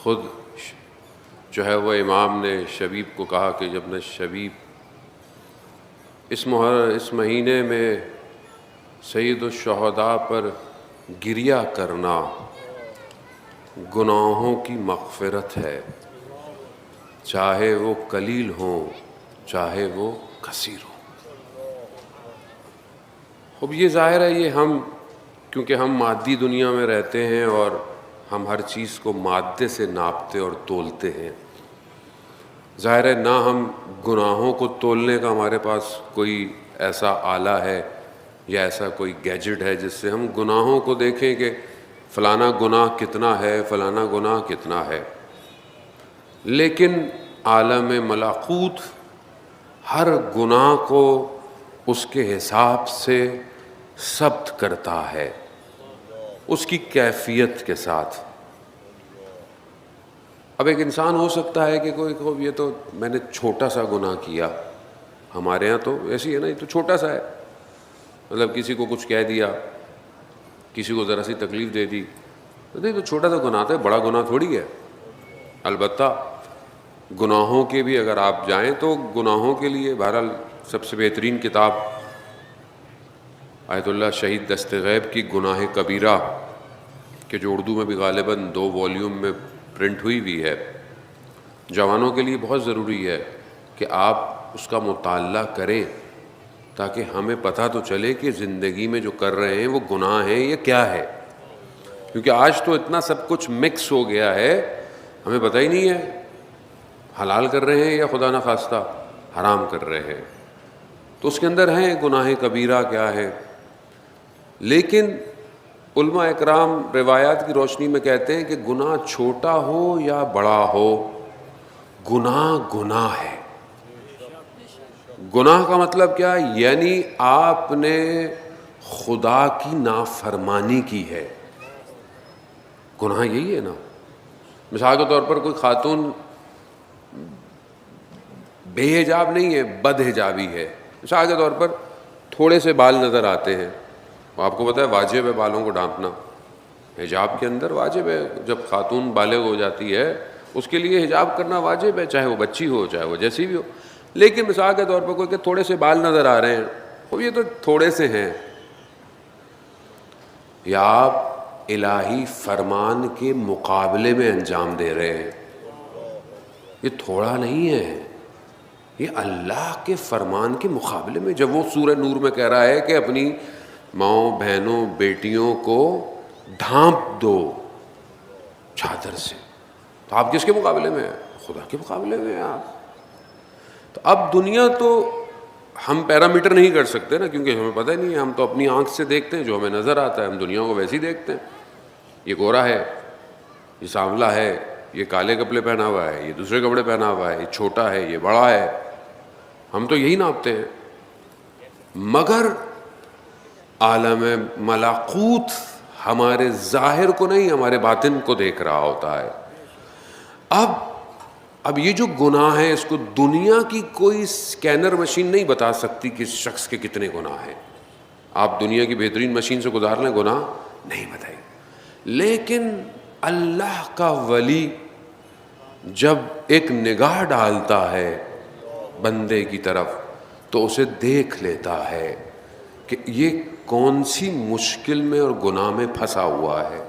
خود جو ہے وہ امام نے شبیب کو کہا کہ جب نہ شبیب اس مہینے میں سید الشہداء پر گریہ کرنا گناہوں کی مغفرت ہے، چاہے وہ قلیل ہوں چاہے وہ کثیر ہوں۔ اب یہ ظاہر ہے یہ کیونکہ ہم مادی دنیا میں رہتے ہیں اور ہم ہر چیز کو مادے سے ناپتے اور تولتے ہیں، ظاہر ہے نہ ہم گناہوں کو تولنے کا ہمارے پاس کوئی ایسا آلہ ہے یا ایسا کوئی گیجٹ ہے جس سے ہم گناہوں کو دیکھیں کہ فلانا گناہ کتنا ہے، فلانا گناہ کتنا ہے۔ لیکن عالم ملکوت ہر گناہ کو اس کے حساب سے ثبت کرتا ہے، اس کی کیفیت کے ساتھ۔ اب ایک انسان ہو سکتا ہے کہ کوئی یہ تو میں نے چھوٹا سا گناہ کیا، ہمارے ہاں تو ایسی ہے نا، یہ تو چھوٹا سا ہے، مطلب کسی کو کچھ کہہ دیا، کسی کو ذرا سی تکلیف دے دی، تو چھوٹا سا گناہ ہے، بڑا گناہ تھوڑی ہے۔ البتہ گناہوں کے بھی اگر آپ جائیں تو گناہوں کے لیے بہرحال سب سے بہترین کتاب آیت اللہ شہید دست غیب کی گناہ کبیرہ، کہ جو اردو میں بھی غالباً 2 والیوم میں پرنٹ ہوئی ہے، جوانوں کے لیے بہت ضروری ہے کہ آپ اس کا مطالعہ کریں تاکہ ہمیں پتہ تو چلے کہ زندگی میں جو کر رہے ہیں وہ گناہ ہیں یا کیا ہے، کیونکہ آج تو اتنا سب کچھ مکس ہو گیا ہے، ہمیں پتہ ہی نہیں ہے حلال کر رہے ہیں یا خدا نخواستہ حرام کر رہے ہیں۔ تو اس کے اندر ہیں گناہ کبیرہ کیا ہے، لیکن علماء اکرام روایات کی روشنی میں کہتے ہیں کہ گناہ چھوٹا ہو یا بڑا ہو، گناہ گناہ ہے۔ گناہ کا مطلب کیا ہے؟ یعنی آپ نے خدا کی نافرمانی کی ہے، گناہ یہی ہے نا۔ مثال کے طور پر کوئی خاتون بے حجاب نہیں ہے، بد حجابی ہے، مثال کے طور پر تھوڑے سے بال نظر آتے ہیں، آپ کو پتہ ہے واجب ہے بالوں کو ڈھانپنا، حجاب کے اندر واجب ہے، جب خاتون بالغ ہو جاتی ہے اس کے لیے حجاب کرنا واجب ہے، چاہے وہ بچی ہو چاہے وہ جیسی بھی ہو۔ لیکن مثال کے طور پر کوئی کہ تھوڑے سے بال نظر آ رہے ہیں، وہ یہ تو تھوڑے سے ہیں، یا آپ الہی فرمان کے مقابلے میں انجام دے رہے ہیں، یہ تھوڑا نہیں ہے، یہ اللہ کے فرمان کے مقابلے میں۔ جب وہ سورہ نور میں کہہ رہا ہے کہ اپنی ماؤں بہنوں بیٹیوں کو ڈھانپ دو چادر سے، تو آپ کس کے مقابلے میں ہیں؟ خدا کے مقابلے میں ہیں آپ۔ تو اب دنیا تو ہم پیرامیٹر نہیں کر سکتے نا، کیونکہ ہمیں پتہ نہیں ہے، ہم تو اپنی آنکھ سے دیکھتے ہیں جو ہمیں نظر آتا ہے، ہم دنیا کو ویسے ہی دیکھتے ہیں، یہ گورا ہے، یہ سانولا ہے، یہ کالے کپڑے پہنا ہوا ہے، یہ دوسرے کپڑے پہنا ہوا ہے، یہ چھوٹا ہے، یہ بڑا ہے، ہم تو یہی ناپتے ہیں۔ مگر عالم ملکوت ہمارے ظاہر کو نہیں، ہمارے باطن کو دیکھ رہا ہوتا ہے۔ اب یہ جو گناہ ہے اس کو دنیا کی کوئی اسکینر مشین نہیں بتا سکتی کہ اس شخص کے کتنے گناہ ہیں۔ آپ دنیا کی بہترین مشین سے گزار لیں، گناہ نہیں بتائے، لیکن اللہ کا ولی جب ایک نگاہ ڈالتا ہے بندے کی طرف تو اسے دیکھ لیتا ہے کہ یہ کون سی مشکل میں اور گناہ میں پھنسا ہوا ہے۔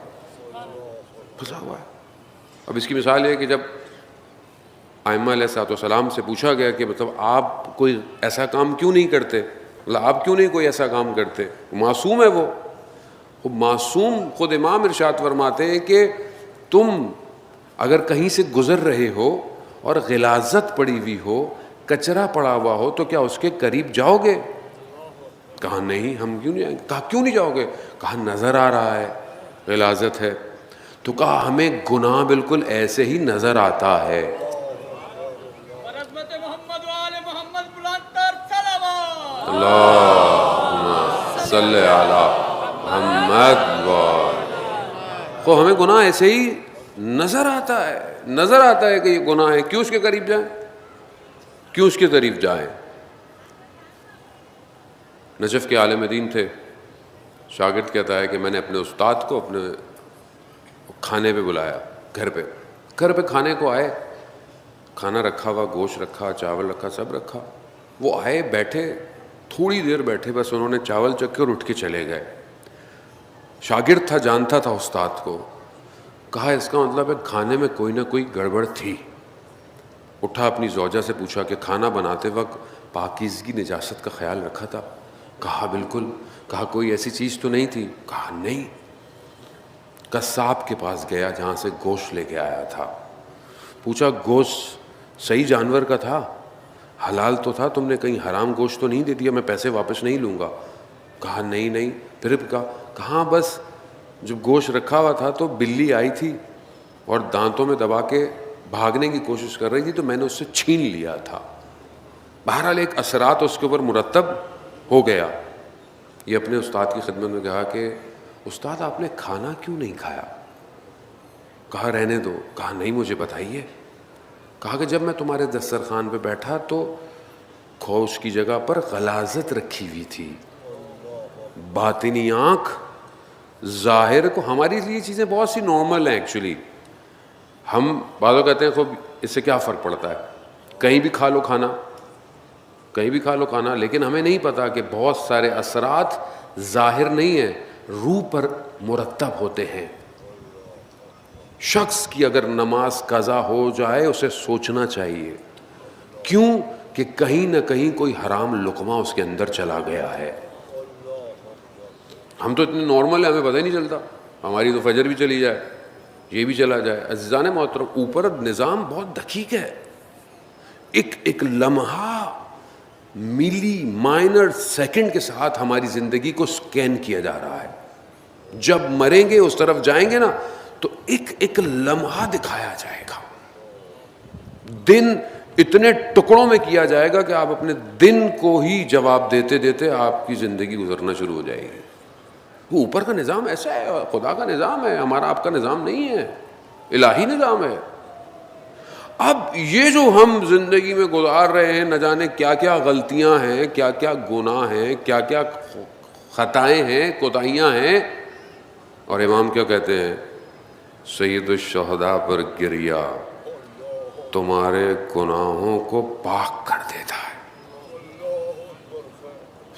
اب اس کی مثال یہ ہے کہ جب ائمہ علیہ الصلوۃ والسلام سے پوچھا گیا کہ مطلب آپ کوئی ایسا کام کیوں نہیں کرتے، مطلب آپ کیوں نہیں کوئی ایسا کام کرتے، معصوم ہے وہ معصوم۔ خود امام ارشاد فرماتے ہیں کہ تم اگر کہیں سے گزر رہے ہو اور غلاظت پڑی ہوئی ہو، کچرا پڑا ہوا ہو، تو کیا اس کے قریب جاؤ گے؟ کہا نہیں، ہم کیوں نہیں آئیں گے؟ کہا کیوں نہیں جاؤ گے؟ کہا نظر آ رہا ہے غلاظت ہے۔ تو کہا ہمیں گناہ بالکل ایسے ہی نظر آتا ہے۔ اللہم صلی علی محمد ہمیں گناہ ایسے ہی نظر آتا ہے، نظر آتا ہے کہ یہ گناہ ہے، کیوں اس کے قریب جائیں، کیوں اس کے قریب جائیں۔ نجف کے عالم دین تھے، شاگرد کہتا ہے کہ میں نے اپنے استاد کو اپنے کھانے پہ بلایا گھر پہ، گھر پہ کھانے کو آئے, کھانا رکھا ہوا, گوشت رکھا, چاول رکھا, سب رکھا. وہ آئے, بیٹھے, تھوڑی دیر بیٹھے, بس انہوں نے چاول چکھے اور اٹھ کے چلے گئے. شاگرد تھا, جانتا تھا استاد کو. کہا اس کا مطلب ہے کھانے میں کوئی نہ کوئی گڑبڑ تھی. اٹھا, اپنی زوجہ سے پوچھا کہ کھانا بناتے وقت پاکیزگی نجاست کا خیال رکھا تھا؟ کہا بالکل. کہا کوئی ایسی چیز تو نہیں تھی؟ کہا نہیں. قصاب کے پاس گیا جہاں سے گوشت لے کے آیا تھا. پوچھا گوشت صحیح جانور کا تھا, حلال تو تھا, تم نے کہیں حرام گوشت تو نہیں دے دیا؟ میں پیسے واپس نہیں لوں گا. کہا نہیں نہیں. پھر کہاں بس جب گوشت رکھا ہوا تھا تو بلی آئی تھی اور دانتوں میں دبا کے بھاگنے کی کوشش کر رہی تھی تو میں نے اس سے چھین لیا تھا. بہرحال ایک اثرات اس کے اوپر مرتب ہو گیا. یہ اپنے استاد کی خدمت میں کہا کہ استاد آپ نے کھانا کیوں نہیں کھایا؟ کہا رہنے دو. کہا نہیں مجھے بتائیے. کہا کہ جب میں تمہارے دسترخوان پہ بیٹھا تو گوشت کی جگہ پر غلاظت رکھی ہوئی تھی. باطنی آنکھ ظاہر کو, ہماری لیے چیزیں بہت سی نارمل ہیں ایکچولی. ہم بعضوں کہتے ہیں خوب اس سے کیا فرق پڑتا ہے, کہیں بھی کھا لو کھانا, کہیں بھی کھا لو کھانا. لیکن ہمیں نہیں پتا کہ بہت سارے اثرات ظاہر نہیں ہیں, روح پر مرتب ہوتے ہیں. شخص کی اگر نماز قضا ہو جائے اسے سوچنا چاہیے. کیوں؟ کہ کہیں نہ کہیں کوئی حرام لقمہ اس کے اندر چلا گیا ہے. ہم تو اتنے نارمل ہیں, ہمیں پتہ ہی نہیں چلتا. ہماری تو فجر بھی چلی جائے, یہ بھی چلا جائے. عزیزان محترم, اوپر نظام بہت دقیق ہے. ایک لمحہ ملی مائنر سیکنڈ کے ساتھ ہماری زندگی کو سکین کیا جا رہا ہے. جب مریں گے اس طرف جائیں گے نا تو ایک لمحہ دکھایا جائے گا. دن اتنے ٹکڑوں میں کیا جائے گا کہ آپ اپنے دن کو ہی جواب دیتے دیتے آپ کی زندگی گزرنا شروع ہو جائے گی. وہ اوپر کا نظام ایسا ہے, خدا کا نظام ہے, ہمارا آپ کا نظام نہیں ہے, الہی نظام ہے. اب یہ جو ہم زندگی میں گزار رہے ہیں, نہ جانے کیا کیا غلطیاں ہیں, کیا کیا گناہ ہیں, کیا کیا خطائیں ہیں, کوتاہیاں ہیں. اور امام کیا کہتے ہیں, سید الشہداء پر گریا تمہارے گناہوں کو پاک کر دیتا ہے.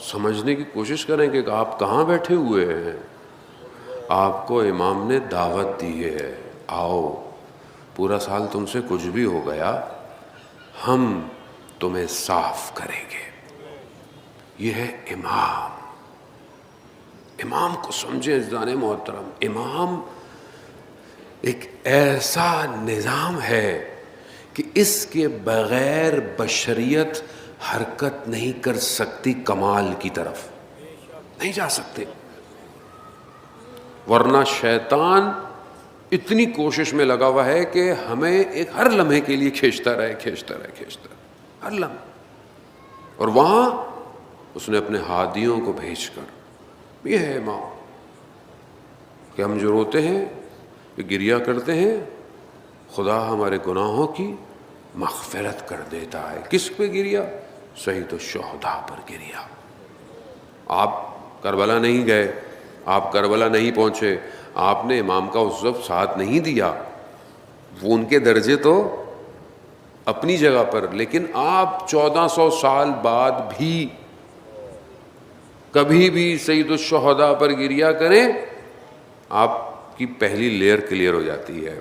سمجھنے کی کوشش کریں کہ آپ کہاں بیٹھے ہوئے ہیں. آپ کو امام نے دعوت دی ہے, آؤ, پورا سال تم سے کچھ بھی ہو گیا, ہم تمہیں صاف کریں گے. یہ ہے امام. امام کو سمجھیں عزیزان محترم. امام ایک ایسا نظام ہے کہ اس کے بغیر بشریت حرکت نہیں کر سکتی, کمال کی طرف نہیں جا سکتے. ورنہ شیطان اتنی کوشش میں لگا ہوا ہے کہ ہمیں ایک ہر لمحے کے لیے کھینچتا رہے ہر لمحے. اور وہاں اس نے اپنے ہادیوں کو بھیج کر, یہ ہے امام, کہ ہم جو روتے ہیں, کہ گریا کرتے ہیں, خدا ہمارے گناہوں کی مغفرت کر دیتا ہے. کس پہ گریا؟ سید الشہداء پر گریا. آپ کربلا نہیں گئے, آپ کربلا نہیں پہنچے, آپ نے امام کا اس وقت ساتھ نہیں دیا. وہ ان کے درجے تو اپنی جگہ پر, لیکن آپ 1400 سال بعد بھی کبھی بھی سید الشہداء پر گریا کریں, آپ کی پہلی لیئر کلیئر ہو جاتی ہے.